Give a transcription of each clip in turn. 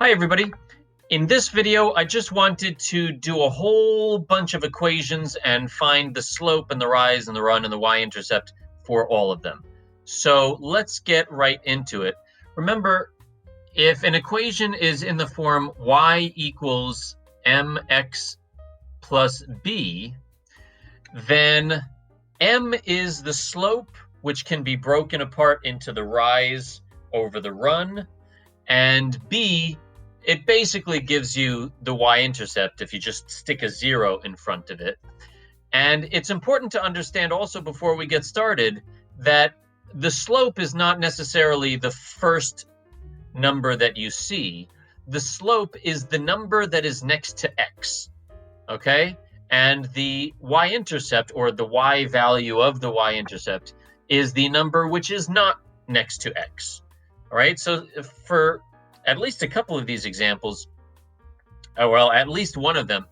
Hi everybody. In this video, I just wanted to do a whole bunch of equations and find the slope and the rise and the run and the y-intercept for all of them. So let's get right into it. Remember, if an equation is in the form y equals mx plus b, then m is the slope, which can be broken apart into the rise over the run, and b, it basically gives you the y-intercept if you just stick a 0 in front of it. And it's important to understand also before we get started that the slope is not necessarily the first number that you see. The slope is the number that is next to x, okay? And the y-intercept, or the y value of the y-intercept, is the number which is not next to x. All right, so for at least a couple of these examples, well, at least one of them,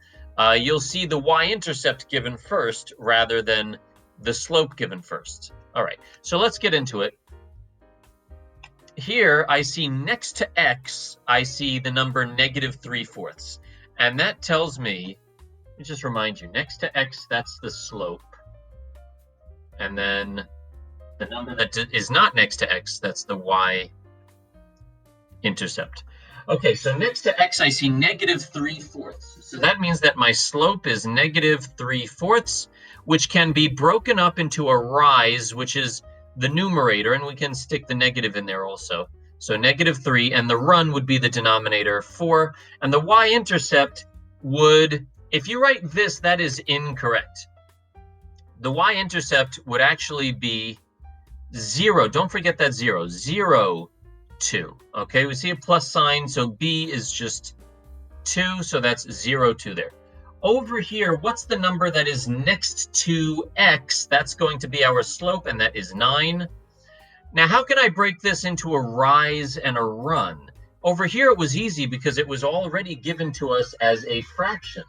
you'll see the y-intercept given first rather than the slope given first. All right, so let's get into it. Here, I see next to x, I see the number -3/4. And that tells me, let me just remind you, next to x, that's the slope. And then the number that is not next to x, that's the y-intercept. Okay, so next to x, I see -3/4. So that means that my slope is -3/4, which can be broken up into a rise, which is the numerator, and we can stick the negative in there also. So -3, and the run would be the denominator, 4. And the y-intercept would, if you write this, that is incorrect. The y-intercept would actually be 0. Don't forget that 0. 0, 2. Okay, we see a plus sign, so b is just 2, so that's 0, 2 there. Over here, what's the number that is next to x? That's going to be our slope, and that is 9. Now, how can I break this into a rise and a run? Over here, it was easy because it was already given to us as a fraction.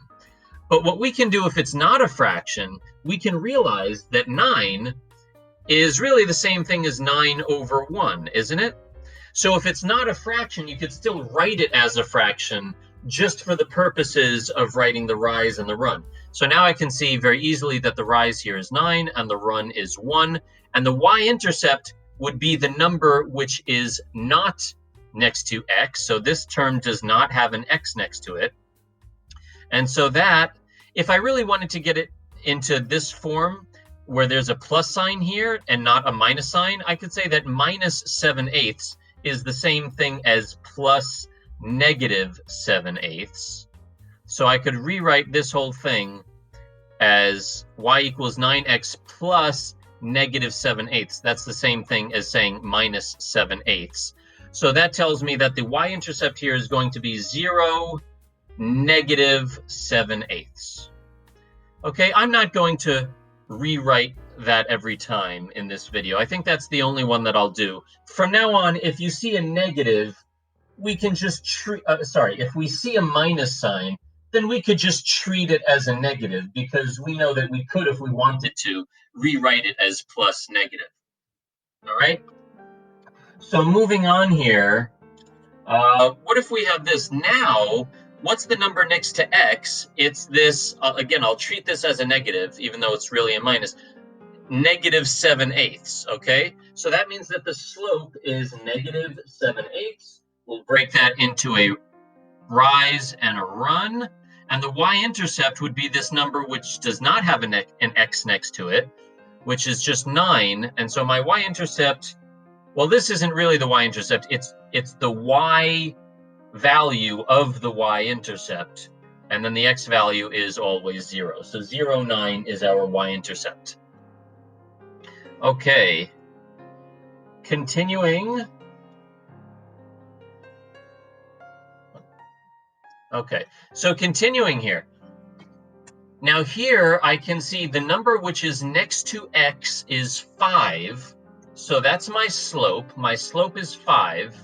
But what we can do if it's not a fraction, we can realize that 9 is really the same thing as 9/1, isn't it? So if it's not a fraction, you could still write it as a fraction just for the purposes of writing the rise and the run. So now I can see very easily that the rise here is 9 and the run is 1. And the y-intercept would be the number which is not next to x. So this term does not have an x next to it. And so that, if I really wanted to get it into this form, where there's a plus sign here and not a minus sign, I could say that -7/8 is the same thing as plus -7/8. So I could rewrite this whole thing as y equals 9x plus -7/8. That's the same thing as saying -7/8. So that tells me that the y-intercept here is going to be 0, -7/8. Okay, I'm not going to rewrite that every time in this video. I think that's the only one that I'll do. From now on, if you see a negative, we can just treat, if we see a minus sign, then we could just treat it as a negative, because we know that we could, if we wanted to, rewrite it as plus negative. All right? So moving on here, what if we have this now? What's the number next to x? It's this, again, I'll treat this as a negative, even though it's really a minus, -7/8, okay? So that means that the slope is -7/8. We'll break that into a rise and a run. And the y-intercept would be this number which does not have an x next to it, which is just 9. And so my y-intercept, well, this isn't really the y-intercept. It's the y value of the y-intercept. And then the x value is always 0. So 0, 9 is our y-intercept. Okay. Continuing. Okay, so continuing here. Now here I can see the number which is next to x is 5. So that's my slope. My slope is 5.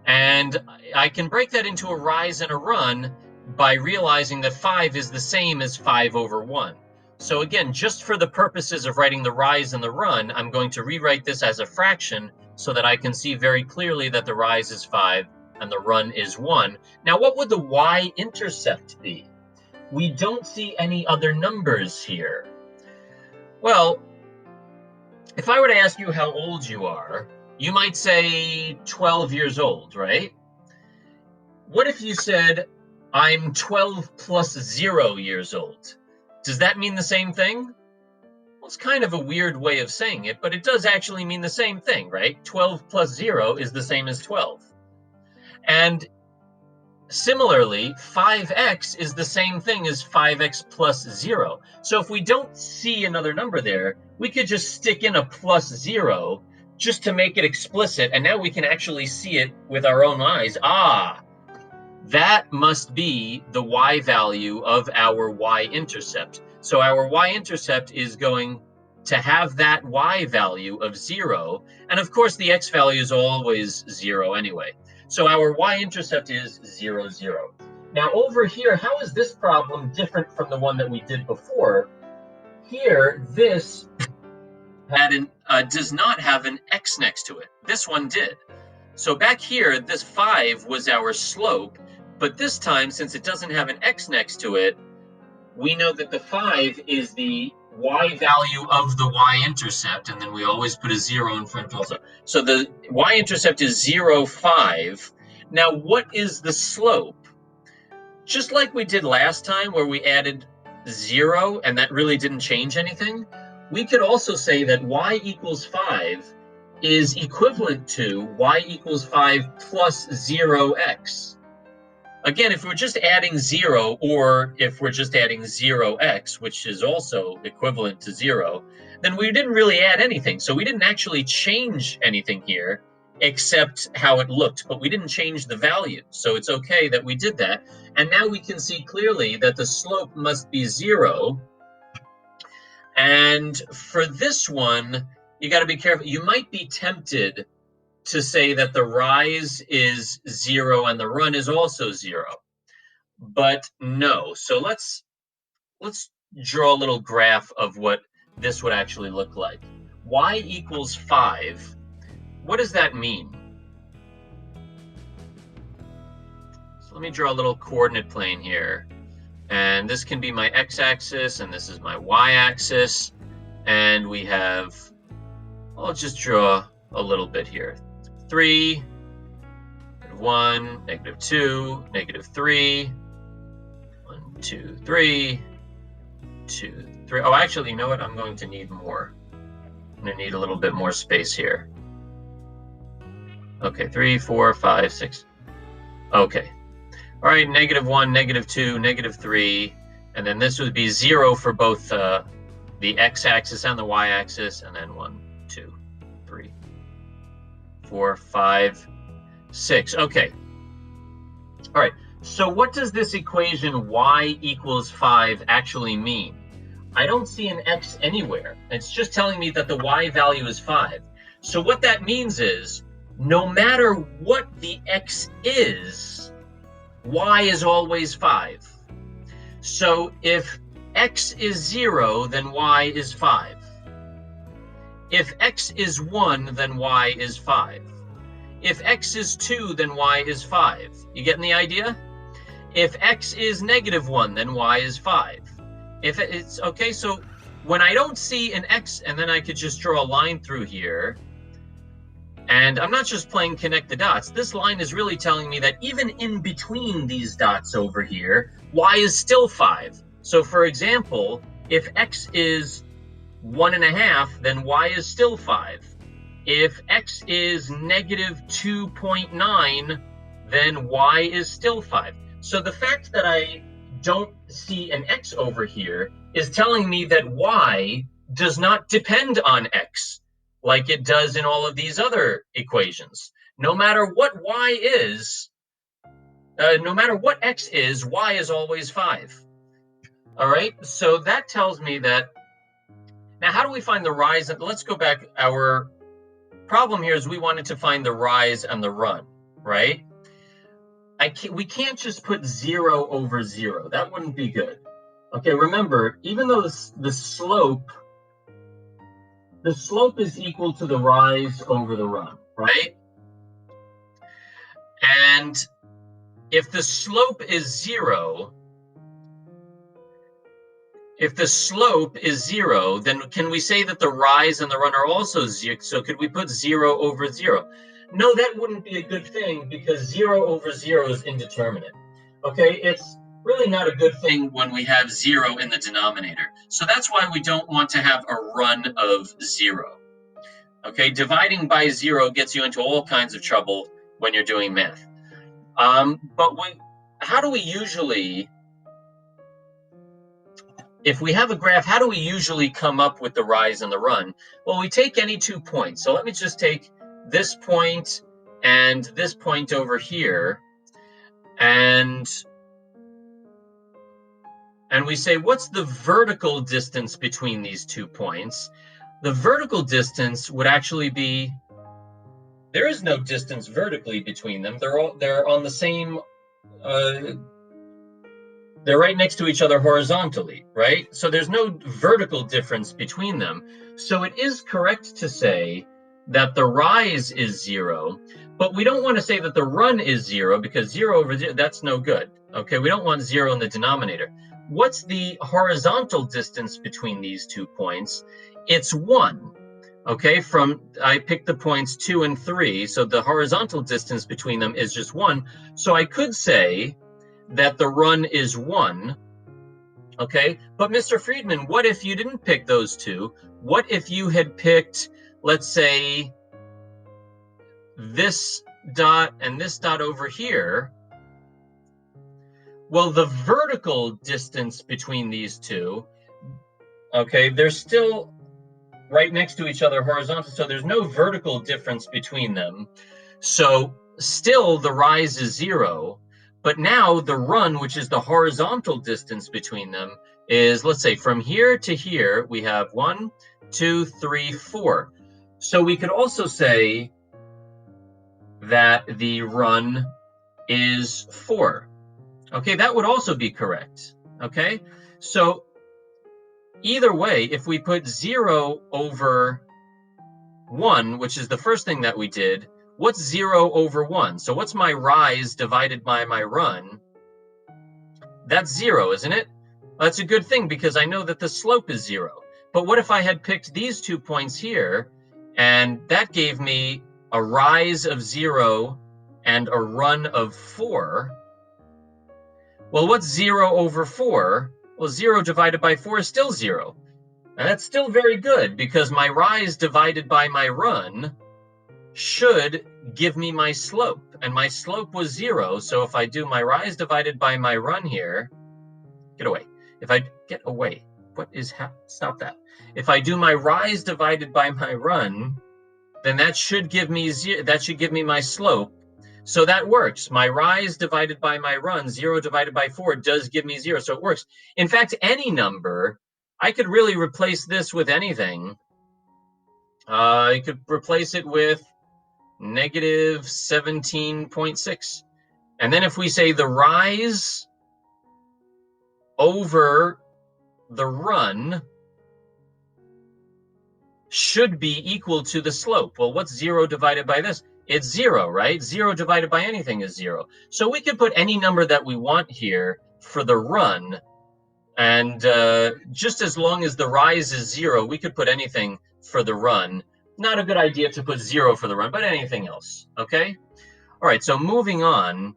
And I can break that into a rise and a run by realizing that 5 is the same as 5/1. So again, just for the purposes of writing the rise and the run, I'm going to rewrite this as a fraction so that I can see very clearly that the rise is 5 and the run is 1. Now, what would the y-intercept be? We don't see any other numbers here. Well, if I were to ask you how old you are, you might say 12 years old, right? What if you said, I'm 12 plus 0 years old? Does that mean the same thing? Well, it's kind of a weird way of saying it, but it does actually mean the same thing, right? 12 plus 0 is the same as 12. And similarly, 5x is the same thing as 5x plus 0. So if we don't see another number there, we could just stick in a plus 0 just to make it explicit, and now we can actually see it with our own eyes. Ah, that must be the y value of our y-intercept. So our y-intercept is going to have that y value of 0. And of course, the x value is always 0 anyway. So our y-intercept is 0, 0. Now over here, how is this problem different from the one that we did before? Here, this does not have an x next to it. This one did. So back here, this 5 was our slope, but this time, since it doesn't have an x next to it, we know that the 5 is the y value of the y-intercept, and then we always put a 0 in front also. So the y-intercept is 0, 5. Now, what is the slope? Just like we did last time where we added 0, and that really didn't change anything, we could also say that y equals 5 is equivalent to y equals 5 plus 0x. Again, if we're just adding 0, or if we're just adding 0x, which is also equivalent to 0, then we didn't really add anything. So we didn't actually change anything here except how it looked, but we didn't change the value. So it's okay that we did that. And now we can see clearly that the slope must be 0. And for this one, you got to be careful. You might be tempted to say that the rise is 0 and the run is also 0. But no. So let's draw a little graph of what this would actually look like. Y equals 5. What does that mean? So let me draw a little coordinate plane here. And this can be my x-axis, and this is my y-axis. And we have, I'll just draw a little bit here. 3, -1, -2, -3, 1, 2, 3, 2, 3. Oh, actually, you know what? I'm going to need more. I'm going to need a little bit more space here. Okay, 3, 4, 5, 6. Okay. All right, -1, -2, -3. And then this would be 0 for both the x-axis and the y-axis. And then 1, 2, 3, 4, 5, 6. Okay. All right. So what does this equation y equals 5 actually mean? I don't see an x anywhere. It's just telling me that the y value is 5. So what that means is, no matter what the x is, y is always 5. So if x is 0, then y is 5. If x is 1, then y is 5. If x is 2, then y is 5. You getting the idea? If x is -1, then y is 5. If it's okay, so when I don't see an x, and then I could just draw a line through here, and I'm not just playing connect the dots. This line is really telling me that even in between these dots over here, y is still 5. So for example, if x is 1.5, then y is still 5. If x is -2.9, then y is still 5. So the fact that I don't see an x over here is telling me that y does not depend on x like it does in all of these other equations. No matter what y is, no matter what x is, y is always 5. All right, so that tells me that. Now, how do we find the rise? Let's go back. Our problem here is we wanted to find the rise and the run, right? We can't just put 0 over 0. That wouldn't be good. Okay, remember, even though the slope is equal to the rise over the run, right? And if the slope is 0, then can we say that the rise and the run are also 0? So could we put 0 over 0? No, that wouldn't be a good thing because 0 over 0 is indeterminate. Okay, it's really not a good thing when we have 0 in the denominator. So that's why we don't want to have a run of 0. Okay, dividing by 0 gets you into all kinds of trouble when you're doing math. But how do we usually, if we have a graph, how do we usually come up with the rise and the run? Well, we take any 2 points. So let me just take this point and this point over here, and we say, what's the vertical distance between these 2 points? The vertical distance would actually be, there is no distance vertically between them. They're on the same, they're right next to each other horizontally, right? So there's no vertical difference between them. So it is correct to say that the rise is 0, but we don't want to say that the run is 0 because 0 over 0, that's no good. Okay, we don't want 0 in the denominator. What's the horizontal distance between these 2 points? It's 1. Okay, I picked the points 2 and 3, so the horizontal distance between them is just 1. So I could say that the run is 1. Okay, but Mr. Friedman, what if you didn't pick those 2? What if you had picked, let's say, this dot and this dot over here? Well, the vertical distance between these 2, okay, they're still right next to each other horizontal, so there's no vertical difference between them. So still the rise is 0, but now the run, which is the horizontal distance between them, is, let's say, from here to here, we have 1, 2, 3, 4. So we could also say that the run is 4. Okay, that would also be correct. Okay, so either way, if we put 0 over 1, which is the first thing that we did, what's 0 over 1? So what's my rise divided by my run? That's 0, isn't it? That's a good thing because I know that the slope is 0. But what if I had picked these 2 points here, and that gave me a rise of 0 and a run of 4? Well, what's 0 over 4? Well, 0 divided by 4 is still 0. And that's still very good because my rise divided by my run should give me my slope, and my slope was 0. So if I do my rise divided by my run here, get away. If I get away, stop that. If I do my rise divided by my run, then that should give me my slope. So that works. My rise divided by my run, 0 divided by 4, does give me 0. So it works. In fact, any number, I could really replace this with anything. I could replace it with negative 17.6. And then if we say the rise over the run should be equal to the slope. Well, what's 0 divided by this? It's 0, right? 0 divided by anything is 0. So we could put any number that we want here for the run. And just as long as the rise is 0, we could put anything for the run. Not a good idea to put 0 for the run, but anything else, okay? All right, so moving on.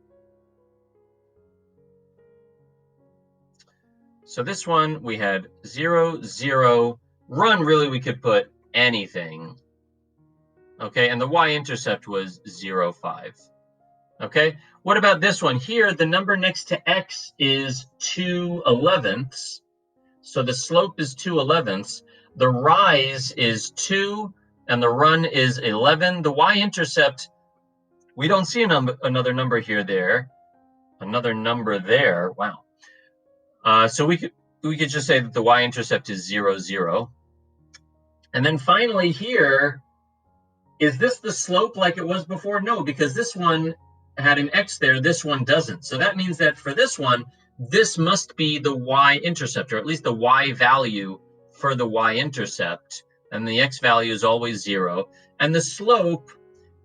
So this one, we had 0, 0. Run, really, we could put anything. Okay, and the y-intercept was 0, 5. Okay, what about this one? Here, the number next to x is 2/11ths. So the slope is 2/11ths. The rise is 2, and the run is 11. The y-intercept, we don't see another number here, there. Another number there. Wow. So we could just say that the y-intercept is 0, 0. And then finally here, is this the slope like it was before? No, because this one had an x there, this one doesn't. So that means that for this one, this must be the y-intercept, or at least the y value for the y-intercept. And the x value is always 0. And the slope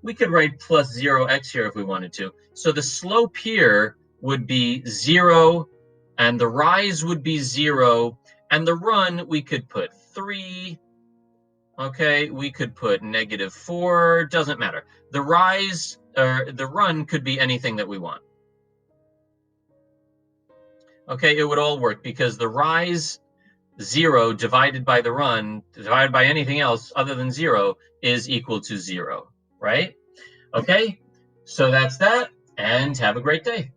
we could write plus 0x here if we wanted to. So the slope here would be 0, and the rise would be 0, and the run, we could put 3. Okay, we could put -4, doesn't matter. The rise, or the run could be anything that we want. Okay, it would all work because the rise, 0 divided by the run, divided by anything else other than 0, is equal to 0, right? Okay, so that's that, and have a great day.